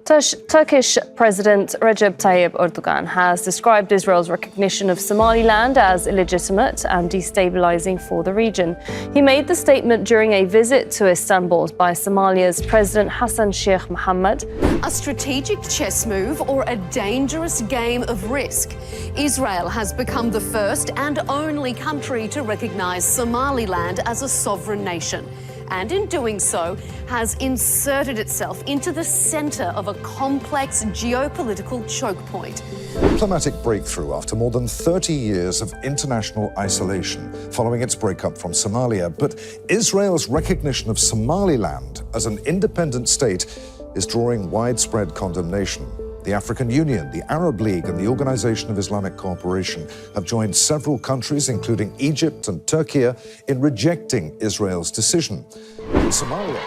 Turkish President Recep Tayyip Erdogan has described Israel's recognition of Somaliland as illegitimate and destabilizing for the region. He made the statement during a visit to Istanbul by Somalia's President Hassan Sheikh Mohammed. A strategic chess move or a dangerous game of risk? Israel has become the first and only country to recognize Somaliland as a sovereign nation. And in doing so, has inserted itself into the center of a complex geopolitical choke point. Diplomatic breakthrough after more than 30 years of international isolation following its breakup from Somalia. But Israel's recognition of Somaliland as an independent state is drawing widespread condemnation. The African Union, the Arab League, and the Organization of Islamic Cooperation have joined several countries, including Egypt and Turkey, in rejecting Israel's decision. Somalia.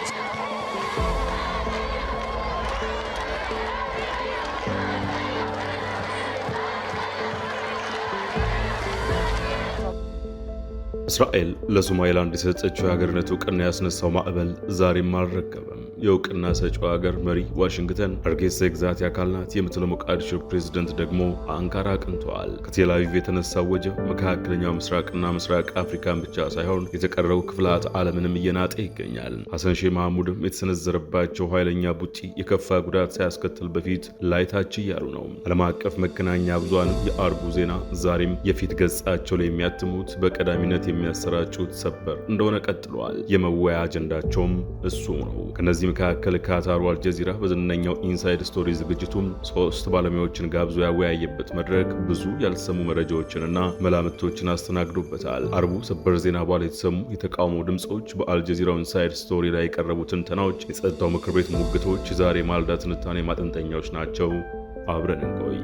እስራኤል ለሶማሊላንድ የሰጠችው የሀገርነት ዕውቅና ያስነሳው ማዕበል ዛሬም አልረገበም። የዕውቅና ሰጪው ሀገር መሪ ዋሽንግተን ሀርጌሳ ግዛት አካል ናት የምትለው ሞቃዲሾ ፕሬዝዳንት ደግሞ አንካራ አቅንተዋል። ከቴል አቪቭ የተነሳው ወጀብ መካከለኛው ምስራቅና ምስራቅ አፍሪካን ብቻ ሳይሆን የተቀረው ክፍላት ዓለምንም እየናጠ ይገኛል። ሐሰን ሼህ መሐሙድም የተሰነዘረባቸው ኃይለኛ ቡጢ የከፋ ጉዳት ሳያስከትል በፊት ላይታች እያሉ ነው። ዓለም አቀፍ መገናኛ ብዙሃን የአርቡ ዜና ዛሬም የፊት ገጻቸው ላይ የሚያትሙት በቀዳሚነት የሚያሰራጩት ሰበር እንደሆነ ቀጥሏል። የመወያ አጀንዳቸውም እሱ ነው። ከነዚህ መካከል ካታሩ አልጀዚራ በዝነኛው ኢንሳይድ ስቶሪ ዝግጅቱም 3 ባለሙያዎችን ጋብዞ ያወያየበት መድረክ ብዙ ያልተሰሙ መረጃዎችንና መላምቶችን አስተናግዶበታል። አርቡ ሰበር ዜና በኋላ የተሰሙ የተቃውሞ ድምጾች፣ በአልጀዚራው ኢንሳይድ ስቶሪ ላይ የቀረቡ ትንተናዎች፣ የጸጥታው ምክር ቤት ሙግቶች ዛሬ ማልዳ ትንታኔ ማጠንጠኛዎች ናቸው። አብረን እንቆይ።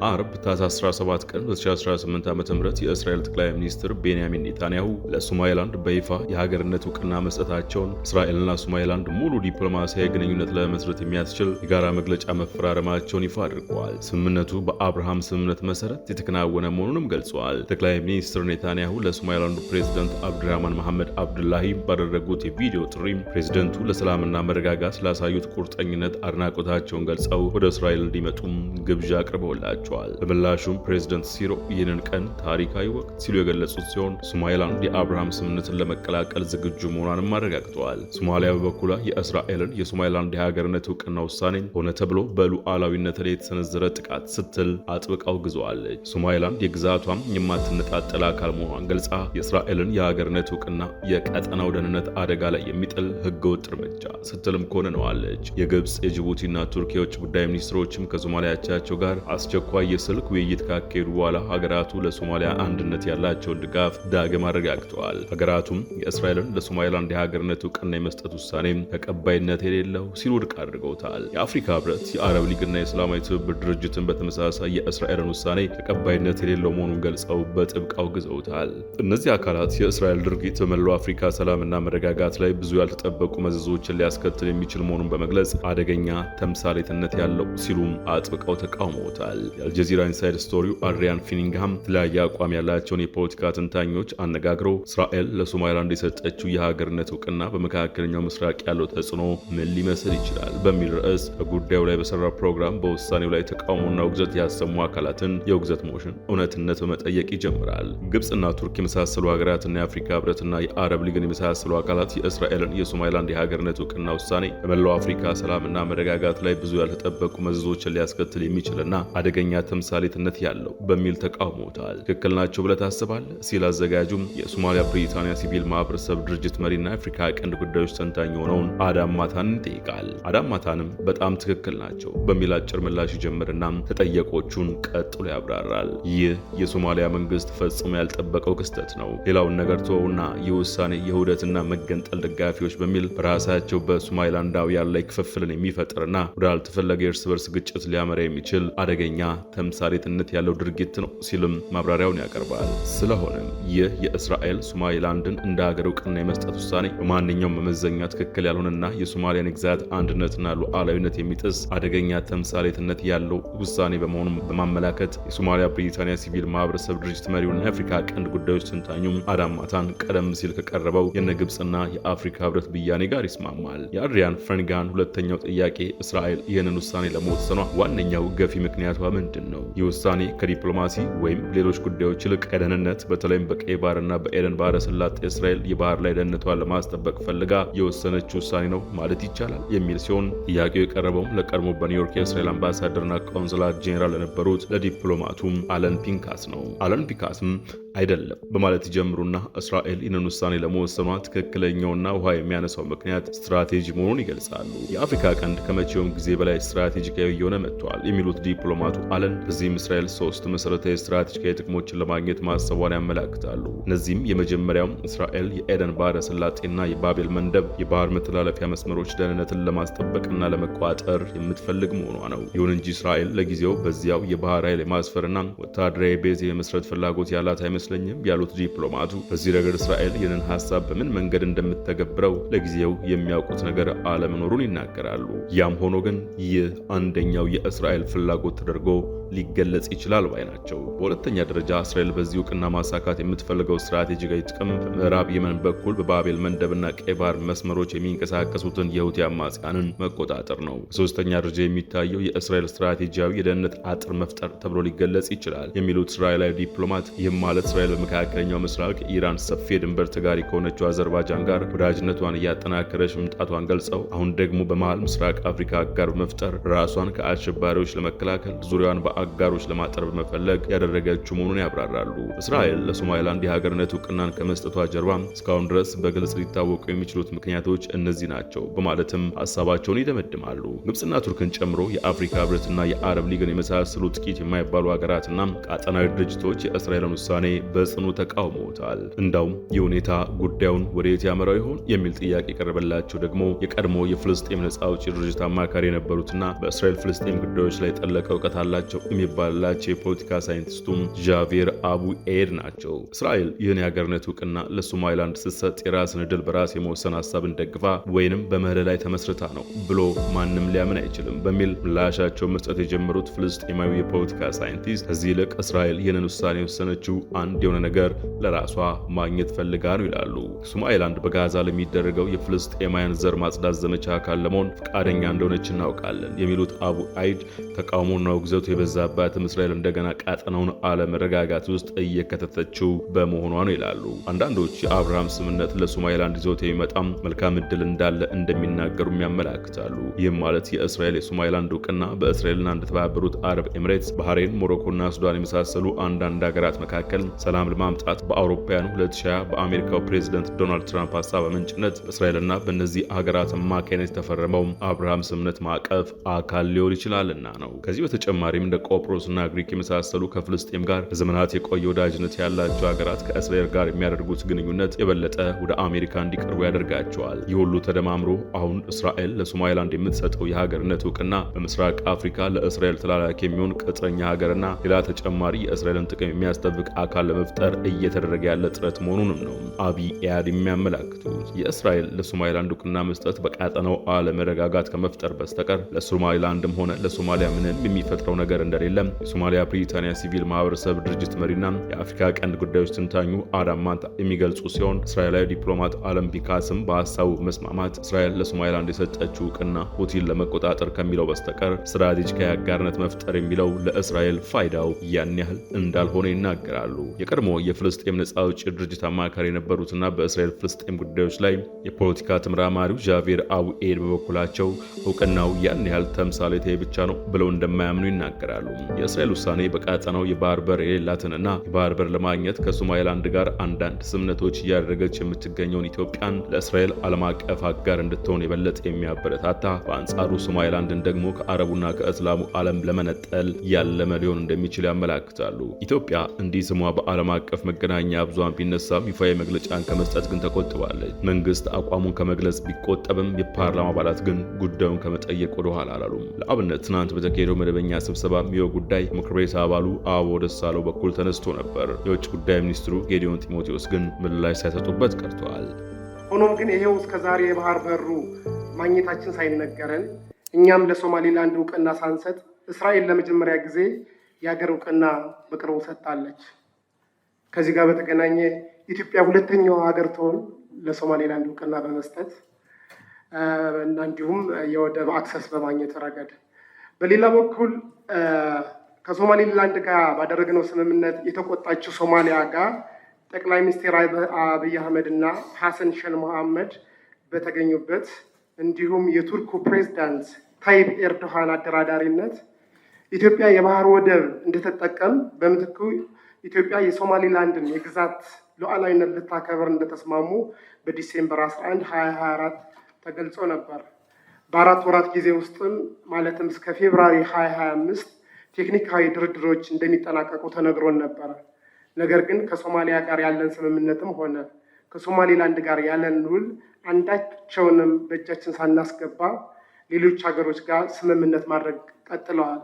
አርብ ታህሳስ 17 ቀን 2018 ዓ.ም የእስራኤል ጠቅላይ ሚኒስትር ቤንያሚን ኔታንያሁ ለሶማሊላንድ በይፋ የሀገርነት ዕውቅና መስጠታቸውን እስራኤልና ሶማሊላንድ ሙሉ ዲፕሎማሲያዊ ግንኙነት ለመስረት የሚያስችል የጋራ መግለጫ መፈራረማቸውን ይፋ አድርገዋል። ስምምነቱ በአብርሃም ስምምነት መሰረት የተከናወነ መሆኑንም ገልጸዋል። ጠቅላይ ሚኒስትር ኔታንያሁ ለሶማሊላንዱ ፕሬዝዳንት አብዱራህማን መሐመድ አብዱላሂ ባደረጉት የቪዲዮ ጥሪ ፕሬዝዳንቱ ለሰላምና መረጋጋት ስላሳዩት ቁርጠኝነት አድናቆታቸውን ገልጸው ወደ እስራኤል እንዲመጡም ግብዣ አቅርበውላቸዋል። በምላሹም ፕሬዝዳንት ሲሮ ይህንን ቀን ታሪካዊ ወቅት ሲሉ የገለጹት ሲሆን ሶማሊላንድ የአብርሃም ስምምነትን ለመቀላቀል ዝግጁ መሆኗንም አረጋግጠዋል። ሶማሊያ በበኩሏ የእስራኤልን የሶማሊላንድ የሀገርነት ዕውቅና ውሳኔ ሆነ ተብሎ በሉዓላዊነት ላይ የተሰነዘረ ጥቃት ስትል አጥብቃ አውግዘዋለች። ሶማሊላንድ የግዛቷም የማትነጣጠል አካል መሆኗን ገልጻ የእስራኤልን የሀገርነት ዕውቅና የቀጠናው ደህንነት አደጋ ላይ የሚጥል ህገወጥ እርምጃ ስትልም ኮንነዋለች። የግብጽ የጅቡቲና ቱርክ የውጭ ጉዳይ ሚኒስትሮችም ከሶማሊያ አቻቸው ጋር አስቸኳይ የስልክ ውይይት ካካሄዱ በኋላ ሀገራቱ ለሶማሊያ አንድነት ያላቸውን ድጋፍ ዳግም አረጋግጠዋል። ሀገራቱም የእስራኤልን ለሶማሊላንድ የሀገርነት ዕውቅና የመስጠት ውሳኔ ተቀባይነት የሌለው ሲሉ ውድቅ አድርገውታል። የአፍሪካ ህብረት፣ የአረብ ሊግና የእስላማዊ ትብብር ድርጅትን በተመሳሳይ የእስራኤልን ውሳኔ ተቀባይነት የሌለው መሆኑን ገልጸው በጥብቅ አውግዘውታል። እነዚህ አካላት የእስራኤል ድርጊት በመላው አፍሪካ ሰላምና መረጋጋት ላይ ብዙ ያልተጠበቁ መዘዞችን ሊያስከትል የሚችል መሆኑን በመግለጽ አደገኛ ተምሳሌትነት ያለው ሲሉም አጥብቀው ተቃውመውታል። የአልጀዚራ ኢንሳይድ ስቶሪው አድሪያን ፊኒንግሃም የተለያየ አቋም ያላቸውን የፖለቲካ ተንታኞች አነጋግረው እስራኤል ለሶማሊላንድ የሰጠችው የሀገርነት ዕውቅና በመካከለኛው ምስራቅ ያለው ተጽዕኖ ምን ሊመስል ይችላል በሚል ርዕስ በጉዳዩ ላይ በሰራ ፕሮግራም በውሳኔው ላይ ተቃውሞና ውግዘት ያሰሙ አካላትን የውግዘት ሞሽን እውነትነት በመጠየቅ ይጀምራል። ግብጽና ቱርክ የመሳሰሉ ሀገራትና የአፍሪካ ህብረትና የአረብ ሊግን የመሳሰሉ አካላት የእስራኤልን የሶማሊላንድ የሀገርነት ዕውቅና ውሳኔ በመላው አፍሪካ ሰላምና መረጋጋት ላይ ብዙ ያልተጠበቁ መዘዞችን ሊያስከትል የሚችልና አደገኛ ተምሳሌትነት ያለው በሚል ተቃውሞታል። ትክክል ናቸው ብለህ ታስባለህ ሲል አዘጋጁም የሶማሊያ ብሪታንያ ሲቪል ማህበረሰብ ድርጅት መሪና የአፍሪካ ቀንድ ጉዳዮች ተንታኝ የሆነውን አዳም ማታንን ይጠይቃል። አዳም ማታንም በጣም ትክክል ናቸው በሚል አጭር ምላሽ ይጀምርና ተጠየቆቹን ቀጥሎ ያብራራል። ይህ የሶማሊያ መንግስት ፈጽሞ ያልጠበቀው ክስተት ነው። ሌላውን ነገር ተወውና ይህ ውሳኔ የውህደትና መገንጠል ደጋፊዎች በሚል ራሳቸው በሶማሊላንዳውያን ላይ ክፍፍልን የሚፈጥርና ወደ አልተፈለገ የእርስ በርስ ግጭት ሊያመራ የሚችል አደገኛ ተምሳሌትነት ያለው ድርጊት ነው ሲልም ማብራሪያውን ያቀርባል። ስለሆነም ይህ የእስራኤል ሶማሊላንድን እንደ ሀገር እውቅና የመስጠት ውሳኔ በማንኛውም መመዘኛ ትክክል ያልሆነና የሶማሊያን ግዛት አንድነትና ሉዓላዊነት የሚጥስ አደገኛ ተምሳሌትነት ያለው ውሳኔ በመሆኑ በማመላከት የሶማሊያ ብሪታንያ ሲቪል ማህበረሰብ ድርጅት መሪውና የአፍሪካ ቀንድ ጉዳዮች ተንታኙም አዳም ማታን ቀደም ሲል ከቀረበው የግብጽና የአፍሪካ ህብረት ብያኔ ጋር ይስማማል። የአድሪያን ፈርኒጋን ሁለተኛው ጥያቄ እስራኤል ይህንን ውሳኔ ለመወሰኗ ዋነኛው ገፊ ምክንያቷ ምንድን ነው? ይህ ውሳኔ ከዲፕሎማሲ ወይም ሌሎች ጉዳዮች ይልቅ ከደህንነት በተለይም በቀይ ባህርና በኤደን ባህረ ሰላጤ እስራኤል የባህር ላይ ደህንነቷን ለማስጠበቅ ፈልጋ የወሰነችው ውሳኔ ነው ማለት ይቻላል የሚል ሲሆን ጥያቄው የቀረበውም ለቀድሞ በኒውዮርክ የእስራኤል አምባሳደርና ቆንስላ ጄኔራል ለነበሩት ለዲፕሎማቱም አለን ፒንካስ ነው። አለን ፒንካስም አይደለም በማለት ይጀምሩና እስራኤል ይህንን ውሳኔ ለመወሰኗ ትክክለኛውና ውሃ የሚያነሳው ምክንያት ስትራቴጂ መሆኑን ይገልጻሉ። የአፍሪካ ቀንድ ከመቼውም ጊዜ በላይ ስትራቴጂካዊ እየሆነ መጥቷል የሚሉት ዲፕሎማቱ አለን በዚህም እስራኤል 3 መሰረታዊ ስትራቴጂካዊ ጥቅሞችን ለማግኘት ማሰቧን ያመላክታሉ። እነዚህም የመጀመሪያው እስራኤል የኤደን ባህረ ሰላጤና የባቤል መንደብ የባህር መተላለፊያ መስመሮች ደህንነትን ለማስጠበቅና ለመቆጣጠር የምትፈልግ መሆኗ ነው። ይሁን እንጂ እስራኤል ለጊዜው በዚያው የባህር ኃይል የማስፈርና ወታደራዊ ቤዝ የመስረት ፍላጎት ያላት አይመስለኝም ያሉት ዲፕሎማቱ በዚህ ረገድ እስራኤል ይህንን ሀሳብ በምን መንገድ እንደምትተገብረው ለጊዜው የሚያውቁት ነገር አለመኖሩን ይናገራሉ። ያም ሆኖ ግን ይህ አንደኛው የእስራኤል ፍላጎት ተደርጎ ሊገለጽ ይችላል ባይ ናቸው። በሁለተኛ ደረጃ እስራኤል በዚህ እውቅና ማሳካት የምትፈልገው ስትራቴጂካዊ ጥቅም በምዕራብ የመን በኩል በባቤል መንደብና ቀይ ባህር መስመሮች የሚንቀሳቀሱትን የሁቲ አማጽያንን መቆጣጠር ነው። በሶስተኛ ደረጃ የሚታየው የእስራኤል ስትራቴጂያዊ የደህንነት አጥር መፍጠር ተብሎ ሊገለጽ ይችላል የሚሉት እስራኤላዊ ዲፕሎማት ይህም ማለት እስራኤል በመካከለኛው ምስራቅ ኢራን ሰፊ የድንበር ተጋሪ ከሆነችው አዘርባይጃን ጋር ወዳጅነቷን እያጠናከረች መምጣቷን ገልጸው አሁን ደግሞ በመሃል ምስራቅ አፍሪካ አጋር በመፍጠር ራሷን ከአሸባሪዎች ለመከላከል ዙሪያዋን አጋሮች ለማጠር በመፈለግ ያደረገችው መሆኑን ያብራራሉ። እስራኤል ለሶማሊላንድ የሀገርነት እውቅናን ከመስጠቷ ጀርባ እስካሁን ድረስ በግልጽ ሊታወቁ የሚችሉት ምክንያቶች እነዚህ ናቸው በማለትም ሀሳባቸውን ይደመድማሉ። ግብጽና ቱርክን ጨምሮ የአፍሪካ ህብረትና የአረብ ሊግን የመሳሰሉ ጥቂት የማይባሉ ሀገራትና ቃጠናዊ ድርጅቶች የእስራኤልን ውሳኔ በጽኑ ተቃውመውታል። እንዳውም ይህ ሁኔታ ጉዳዩን ወደየት ያመራው ይሆን የሚል ጥያቄ የቀረበላቸው ደግሞ የቀድሞ የፍልስጤም ነጻ አውጪ ድርጅት አማካሪ የነበሩትና በእስራኤል ፍልስጤም ጉዳዮች ላይ ጠለቀ እውቀት አላቸው የሚባላቸው የፖለቲካ ሳይንቲስቱም ዣቬር አቡ ኤድ ናቸው። እስራኤል ይህን የሀገርነት እውቅና ለሶማሊላንድ ስትሰጥ የራስን ዕድል በራስ የመወሰን ሀሳብን ደግፋ ወይንም በመርህ ላይ ተመስርታ ነው ብሎ ማንም ሊያምን አይችልም በሚል ምላሻቸው መስጠት የጀመሩት ፍልስጤማዊ የፖለቲካ ሳይንቲስት ከዚህ ይልቅ እስራኤል ይህንን ውሳኔ የወሰነችው አንድ የሆነ ነገር ለራሷ ማግኘት ፈልጋ ነው ይላሉ። ሶማሊላንድ በጋዛ ለሚደረገው የፍልስጤማውያን ዘር ማጽዳት ዘመቻ አካል ለመሆን ፈቃደኛ እንደሆነች እናውቃለን የሚሉት አቡ አይድ ተቃውሞና ውግዘቱ የበዛባትም እስራኤል እንደገና ቃጠናውን አለመረጋጋት ውስጥ እየከተተችው በመሆኗ ነው ይላሉ። አንዳንዶች የአብርሃም ስምምነት ለሶማሊላንድ ይዞት የሚመጣም መልካም ዕድል እንዳለ እንደሚናገሩም ያመላክታሉ። ይህም ማለት የእስራኤል የሶማሊላንድ እውቅና በእስራኤልና እንደተባበሩት አረብ ኤምሬትስ፣ ባህሬን፣ ሞሮኮና ሱዳን የመሳሰሉ አንዳንድ ሀገራት መካከል ሰላም ለማምጣት በአውሮፓውያኑ 2020 በአሜሪካው ፕሬዝዳንት ዶናልድ ትራምፕ ሀሳብ አመንጭነት በእስራኤልና በእነዚህ ሀገራት አማካይነት የተፈረመው አብርሃም ስምምነት ማዕቀፍ አካል ሊሆን ይችላልና ነው። ከዚህ በተጨማሪም እንደ ቆጵሮስና ግሪክ የመሳሰሉ ከፍልስጤም ጋር ለዘመናት የቆየ ወዳጅነት ያላቸው ሀገራት ከእስራኤል ጋር የሚያደርጉት ግንኙነት የበለጠ ወደ አሜሪካ እንዲቀርቡ ያደርጋቸዋል። ይህ ሁሉ ተደማምሮ አሁን እስራኤል ለሶማሊላንድ የምትሰጠው የሀገርነት እውቅና በምስራቅ አፍሪካ ለእስራኤል ተላላኪ የሚሆን ቅጥረኛ ሀገርና ሌላ ተጨማሪ የእስራኤልን ጥቅም የሚያስጠብቅ አካል ለመፍጠር እየተደረገ ያለ ጥረት መሆኑንም ነው አቢይ ኢያድ የሚያመላክቱት። የእስራኤል ለሶማሊላንድ እውቅና መስጠት በቀጠናው አለመረጋጋት ከመፍጠር በስተቀር ለሶማሊላንድም ሆነ ለሶማሊያ ምንም የሚፈጥረው ነገር እንደሌለም የሶማሊያ ብሪታንያ ሲቪል ማህበረሰብ ድርጅት መሪና የአፍሪካ ቀንድ ጉዳዮች ተንታኙ አዳም ማታ የሚገልጹ ሲሆን እስራኤላዊ ዲፕሎማት አለን ፒንካስም በሀሳቡ መስማማት እስራኤል ለሶማሊላንድ የሰጠችው እውቅና ሁቲን ለመቆጣጠር ከሚለው በስተቀር ስትራቴጂካዊ አጋርነት መፍጠር የሚለው ለእስራኤል ፋይዳው ያን ያህል እንዳልሆነ ይናገራሉ። የቀድሞ የፍልስጤም ነጻ አውጪ ድርጅት አማካሪ የነበሩትና በእስራኤል ፍልስጤም ጉዳዮች ላይ የፖለቲካ ተመራማሪው ዣቬር አቡ ኤድ በበኩላቸው እውቅናው ያን ያህል ተምሳሌታዊ ብቻ ነው ብለው እንደማያምኑ ይናገራሉ። የእስራኤል ውሳኔ በቀጠናው የባህር በር የሌላትንና የባህር በር ለማግኘት ከሶማሊላንድ ጋር አንዳንድ ስምምነቶች እያደረገች የምትገኘውን ኢትዮጵያን ለእስራኤል ዓለም አቀፍ አጋር እንድትሆን የበለጠ የሚያበረታታ፣ በአንጻሩ ሶማሊላንድን ደግሞ ከአረቡና ከእስላሙ ዓለም ለመነጠል ያለመ ሊሆን እንደሚችል ያመላክታሉ። ኢትዮጵያ እንዲህ ስሟ በዓለም አቀፍ መገናኛ ብዙሃን ቢነሳም ይፋዊ መግለጫን ከመስጠት ግን ተቆጥባለች። መንግስት አቋሙን ከመግለጽ ቢቆጠብም የፓርላማ አባላት ግን ጉዳዩን ከመጠየቅ ወደ ኋላ አላሉም። ለአብነት ትናንት በተካሄደው መደበኛ ስብሰባ ይኸው ጉዳይ ምክር ቤት አባሉ አበባው ደሳለው በኩል ተነስቶ ነበር። የውጭ ጉዳይ ሚኒስትሩ ጌዲዮን ጢሞቴዎስ ግን ምላሽ ሳይሰጡበት ቀርተዋል። ሆኖም ግን ይሄው እስከዛሬ የባህር በሩ ማግኘታችን ሳይነገረን እኛም ለሶማሌላንድ እውቅና ሳንሰጥ እስራኤል ለመጀመሪያ ጊዜ የሀገር እውቅና በቅርቡ ሰጥታለች። ከዚህ ጋር በተገናኘ ኢትዮጵያ ሁለተኛዋ ሀገር ትሆን ለሶማሌላንድ እውቅና በመስጠት እና እንዲሁም የወደብ አክሰስ በማግኘት ረገድ። በሌላ በኩል ከሶማሌላንድ ጋር ባደረግነው ስምምነት የተቆጣችው ሶማሊያ ጋር ጠቅላይ ሚኒስትር አብይ አህመድ እና ሐሰን ሼህ መሐመድ በተገኙበት እንዲሁም የቱርኩ ፕሬዝዳንት ታይብ ኤርዶሃን አደራዳሪነት ኢትዮጵያ የባህር ወደብ እንድትጠቀም በምትኩ ኢትዮጵያ የሶማሌላንድን የግዛት ሉዓላዊነት ልታከብር እንደተስማሙ በዲሴምበር 11 2024 ተገልጾ ነበር። በአራት ወራት ጊዜ ውስጥም ማለትም እስከ ፌብሩዋሪ 2025 ቴክኒካዊ ድርድሮች እንደሚጠናቀቁ ተነግሮን ነበር። ነገር ግን ከሶማሊያ ጋር ያለን ስምምነትም ሆነ ከሶማሌላንድ ጋር ያለን ውል አንዳቸውንም በእጃችን ሳናስገባ ሌሎች ሀገሮች ጋር ስምምነት ማድረግ ቀጥለዋል።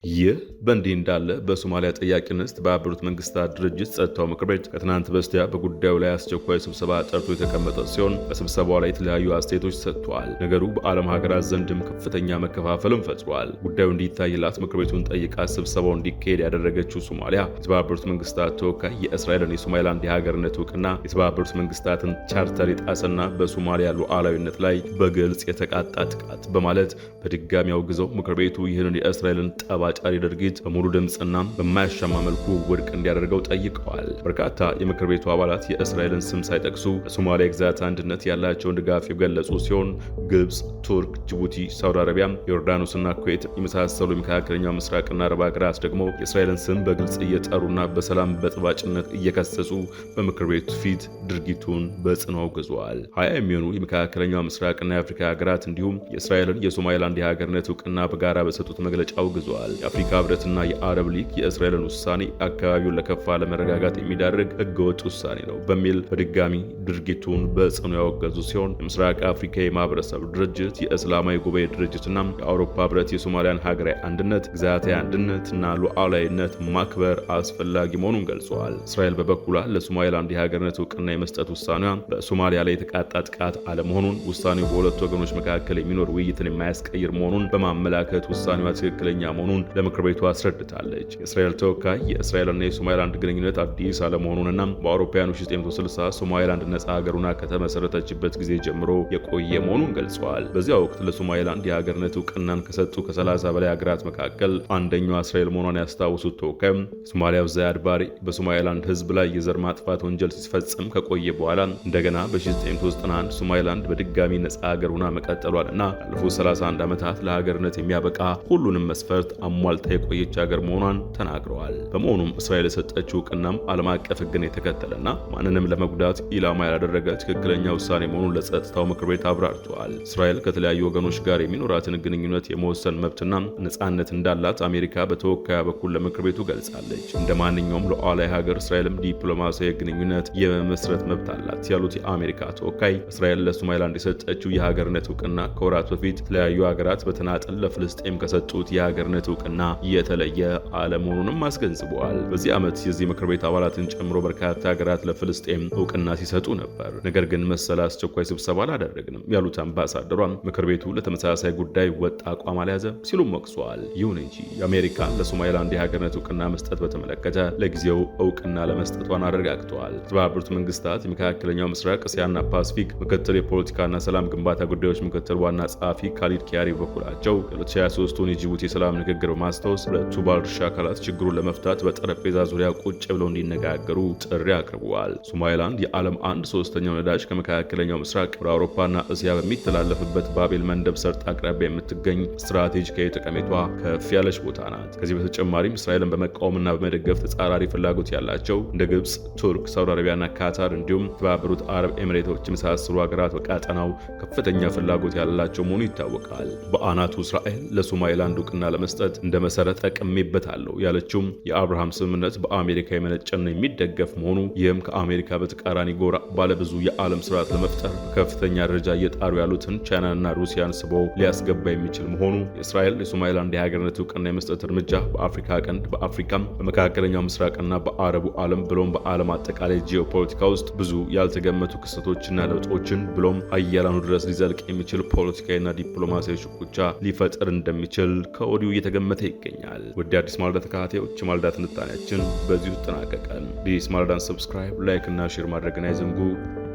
ይህ በእንዲህ እንዳለ በሶማሊያ ጠያቂነት የተባበሩት መንግስታት ድርጅት ጸጥታው ምክር ቤት ከትናንት በስቲያ በጉዳዩ ላይ አስቸኳይ ስብሰባ ጠርቶ የተቀመጠ ሲሆን በስብሰባው ላይ የተለያዩ አስተያየቶች ሰጥተዋል። ነገሩ በዓለም ሀገራት ዘንድም ከፍተኛ መከፋፈልም ፈጥሯል። ጉዳዩ እንዲታይላት ምክር ቤቱን ጠይቃ ስብሰባው እንዲካሄድ ያደረገችው ሶማሊያ የተባበሩት መንግስታት ተወካይ የእስራኤልን የሶማሊላንድ የሀገርነት እውቅና የተባበሩት መንግስታትን ቻርተር የጣሰና በሶማሊያ ሉዓላዊነት ላይ በግልጽ የተቃጣ ጥቃት በማለት በድጋሚ አውግዘው ምክር ቤቱ ይህንን የእስራኤልን ጠባ ጫሪ ድርጊት በሙሉ ድምፅና በማያሻማ መልኩ ውድቅ እንዲያደርገው ጠይቀዋል። በርካታ የምክር ቤቱ አባላት የእስራኤልን ስም ሳይጠቅሱ ለሶማሊያ ግዛት አንድነት ያላቸውን ድጋፍ የገለጹ ሲሆን ግብፅ፣ ቱርክ፣ ጅቡቲ፣ ሳውዲ አረቢያ፣ ዮርዳኖስና ኩዌት የመሳሰሉ የመካከለኛው ምስራቅና አረብ ሀገራት ደግሞ የእስራኤልን ስም በግልጽ እየጠሩና በሰላም በጥባጭነት እየከሰሱ በምክር ቤቱ ፊት ድርጊቱን በጽኑ አውግዘዋል። 20 የሚሆኑ የመካከለኛው ምስራቅና የአፍሪካ ሀገራት እንዲሁም የእስራኤልን የሶማሊላንድ የሀገርነት እውቅና በጋራ በሰጡት መግለጫ አውግዘዋል። የአፍሪካ ህብረትና የአረብ ሊግ የእስራኤልን ውሳኔ አካባቢውን ለከፋ ለመረጋጋት የሚዳርግ ህገወጥ ውሳኔ ነው በሚል በድጋሚ ድርጊቱን በጽኑ ያወገዙ ሲሆን የምስራቅ አፍሪካ የማህበረሰብ ድርጅት፣ የእስላማዊ ጉባኤ ድርጅትና የአውሮፓ ህብረት የሶማሊያን ሀገራዊ አንድነት፣ ግዛታዊ አንድነትና ሉዓላዊነት ማክበር አስፈላጊ መሆኑን ገልጸዋል። እስራኤል በበኩሏ ለሶማሊላንድ የሀገርነት እውቅና የመስጠት ውሳኔዋ በሶማሊያ ላይ የተቃጣ ጥቃት አለመሆኑን፣ ውሳኔው በሁለቱ ወገኖች መካከል የሚኖር ውይይትን የማያስቀይር መሆኑን በማመላከት ውሳኔዋ ትክክለኛ መሆኑን ለምክር ቤቱ አስረድታለች። የእስራኤል ተወካይ የእስራኤልና የሶማሊላንድ ግንኙነት አዲስ አለመሆኑንና በአውሮፓውያኑ 1960 ሶማሊላንድ ነጻ ሀገሩና ከተመሰረተችበት ጊዜ ጀምሮ የቆየ መሆኑን ገልጸዋል። በዚያ ወቅት ለሶማሊላንድ የሀገርነት እውቅናን ከሰጡ ከ30 በላይ ሀገራት መካከል አንደኛዋ እስራኤል መሆኗን ያስታውሱት ተወካይ ሶማሊያው ዛያድ ባሬ በሶማሊላንድ ህዝብ ላይ የዘር ማጥፋት ወንጀል ሲፈጽም ከቆየ በኋላ እንደገና በ1991 ሶማሊላንድ በድጋሚ ነጻ ሀገር ሆና መቀጠሏንና ያለፉት 31 ዓመታት ለሀገርነት የሚያበቃ ሁሉንም መስፈርት አሟልታ የቆየች ሀገር መሆኗን ተናግረዋል። በመሆኑም እስራኤል የሰጠችው እውቅናም ዓለም አቀፍ ሕግን የተከተለና ማንንም ለመጉዳት ኢላማ ያላደረገ ትክክለኛ ውሳኔ መሆኑን ለጸጥታው ምክር ቤት አብራርተዋል። እስራኤል ከተለያዩ ወገኖች ጋር የሚኖራትን ግንኙነት የመወሰን መብትና ነጻነት እንዳላት አሜሪካ በተወካያ በኩል ለምክር ቤቱ ገልጻለች። እንደ ማንኛውም ሉዓላዊ ሀገር እስራኤልም ዲፕሎማሲያዊ ግንኙነት የመመስረት መብት አላት ያሉት የአሜሪካ ተወካይ እስራኤል ለሶማሊላንድ የሰጠችው የሀገርነት እውቅና ከወራት በፊት የተለያዩ ሀገራት በተናጠል ለፍልስጤም ከሰጡት የሀገርነት እውቅና የተለየ አለመሆኑንም አስገንዝበዋል። በዚህ ዓመት የዚህ ምክር ቤት አባላትን ጨምሮ በርካታ ሀገራት ለፍልስጤም እውቅና ሲሰጡ ነበር። ነገር ግን መሰል አስቸኳይ ስብሰባ አላደረግንም ያሉት አምባሳደሯ ምክር ቤቱ ለተመሳሳይ ጉዳይ ወጥ አቋም አልያዘም ሲሉም ወቅሰዋል። ይሁን እንጂ የአሜሪካ ለሶማሊላንድ የሀገርነት እውቅና መስጠት በተመለከተ ለጊዜው እውቅና ለመስጠቷን አረጋግጠዋል። የተባበሩት መንግስታት የመካከለኛው ምስራቅ፣ እስያና ፓሲፊክ ምክትል የፖለቲካና ሰላም ግንባታ ጉዳዮች ምክትል ዋና ጸሐፊ ካሊድ ኪያሪ በኩላቸው የ2023ቱን የጅቡቲ የሰላም ንግግር በማስታወስ ሁለቱ ባለድርሻ አካላት ችግሩን ለመፍታት በጠረጴዛ ዙሪያ ቁጭ ብለው እንዲነጋገሩ ጥሪ አቅርበዋል። ሶማሊላንድ የዓለም 1/3 ነዳጅ ከመካከለኛው ምስራቅ ወደ አውሮፓና እስያ በሚተላለፍበት ባቤል መንደብ ሰርጥ አቅራቢያ የምትገኝ ስትራቴጂካዊ ጠቀሜቷ ከፍ ያለች ቦታ ናት። ከዚህ በተጨማሪም እስራኤልን በመቃወምና በመደገፍ ተጻራሪ ፍላጎት ያላቸው እንደ ግብፅ፣ ቱርክ፣ ሳውዲ አረቢያና ካታር እንዲሁም የተባበሩት አረብ ኤሚሬቶች የመሳሰሉ ሀገራት በቀጠናው ከፍተኛ ፍላጎት ያላቸው መሆኑ ይታወቃል። በአናቱ እስራኤል ለሶማሊላንድ እውቅና ለመስጠት እንደ መሰረት ተጠቅሜበታለሁ ያለችውም የአብርሃም ስምምነት በአሜሪካ የመነጨና የሚደገፍ መሆኑ ይህም ከአሜሪካ በተቃራኒ ጎራ ባለብዙ የዓለም ስርዓት ለመፍጠር በከፍተኛ ደረጃ እየጣሩ ያሉትን ቻይናና ሩሲያን ስቦ ሊያስገባ የሚችል መሆኑ የእስራኤል የሶማሊላንድ የሀገርነት እውቅና የመስጠት እርምጃ በአፍሪካ ቀንድ በአፍሪካም በመካከለኛው ምስራቅና በአረቡ ዓለም ብሎም በዓለም አጠቃላይ ጂኦፖለቲካ ውስጥ ብዙ ያልተገመቱ ክስተቶችና ለውጦችን ብሎም አያላኑ ድረስ ሊዘልቅ የሚችል ፖለቲካዊና ዲፕሎማሲያዊ ሽኩቻ ሊፈጥር እንደሚችል ከወዲሁ እየተገመተ ይገኛል። ወደ አዲስ ማለዳ ተከታታዮች ማለዳ ትንታኔያችን በዚሁ ተጠናቀቀ። አዲስ ማለዳን ሰብስክራይብ፣ ላይክ እና ሼር ማድረግን አይዘንጉ።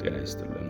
ጤና ይስጥልን።